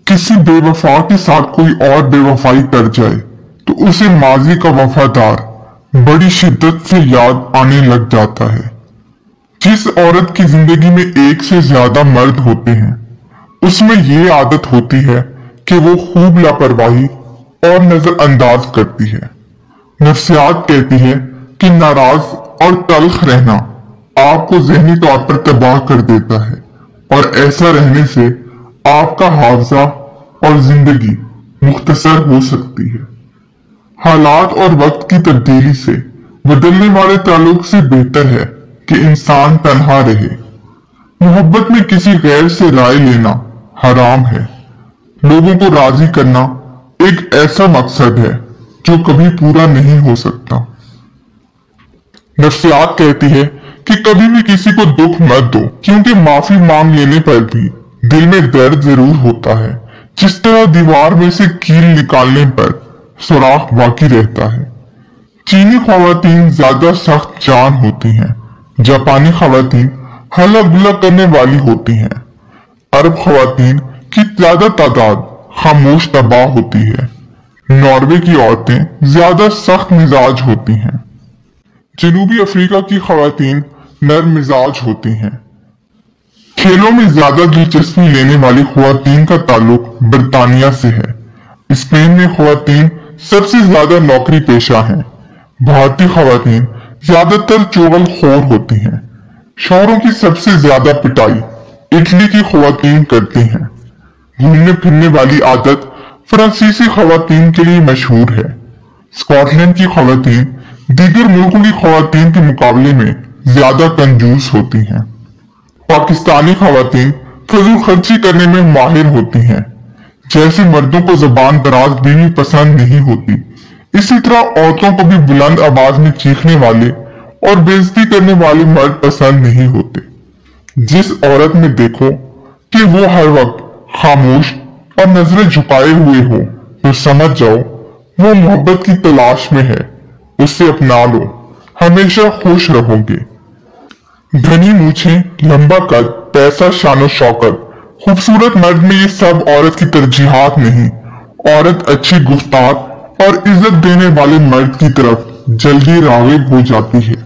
किसी बेवफा के साथ कोई और बेवफाई कर जाए तो उसे माजी का वफादार बड़ी शिद्दत से याद आने लग जाता है। जिस औरत की जिंदगी में एक से ज्यादा मर्द होते हैं, उसमें ये आदत होती है कि वो खूब लापरवाही और नजरअंदाज करती है। नफ्सियात कहती है कि नाराज और तल्ख रहना आपको ज़हनी तौर पर तबाह कर देता है और ऐसा रहने से आपका हावजा और जिंदगी मुख्तसर हो सकती है। हालात और वक्त की तब्दीली से बदलने वाले ताल्लुक से बेहतर है कि इंसान तन्हा रहे। मोहब्बत में किसी गैर से राय लेना हराम है। लोगों को राजी करना एक ऐसा मकसद है जो कभी पूरा नहीं हो सकता। नफ्सियात कहती है कि कभी भी किसी को दुख मत दो, क्योंकि माफी मांग लेने पर भी दिल में दर्द जरूर होता है। जिस तरह दीवार में से कील निकालने पर सुराख बाकी रहता है। चीनी खवातीन ज्यादा सख्त जान होती हैं, जापानी खवातीन हल्ला गुल्ला करने वाली होती हैं, अरब खवातीन की ज्यादा तादाद खामोश तबाह होती है, नॉर्वे की औरतें ज्यादा सख्त मिजाज होती हैं, जनूबी अफ्रीका की खवातीन नरम मिजाज होती हैं। खेलों में ज्यादा दिलचस्पी लेने वाली खवातीन का ताल्लुक बरतानिया से है। स्पेन में खवातीन सबसे ज्यादा नौकरी पेशा हैं। भारतीय खवातीन ज्यादातर चोगल खोर होती हैं। शौहरों की सबसे ज्यादा पिटाई इटली की खवातीन करती हैं। घूमने फिरने वाली आदत फ्रांसीसी खवातीन के लिए मशहूर है। स्कॉटलैंड की खवातीन दीगर मुल्कों की खवातीन के मुकाबले में ज्यादा कंजूस होती हैं। पाकिस्तानी खवातीन फजूल खर्ची करने में माहिर होती हैं। जैसे मर्दों को जबान दराज बीवी पसंद नहीं होती, इसी तरह औरतों को भी बुलंद आवाज में चीखने वाले और बेइज्जती करने वाले मर्द पसंद नहीं होते। जिस औरत में देखो कि वो हर वक्त खामोश और नजरें झुकाए हुए हो, तो समझ जाओ वो मोहब्बत की तलाश में है। उसे अपना लो, हमेशा खुश रहोगे। घनी मूछें, लंबा कद, पैसा, शानो शौकत, खूबसूरत मर्द में ये सब औरत की तरजीहात नहीं। औरत अच्छी गुफ्तार और इज्जत देने वाले मर्द की तरफ जल्दी राग़िब हो जाती है।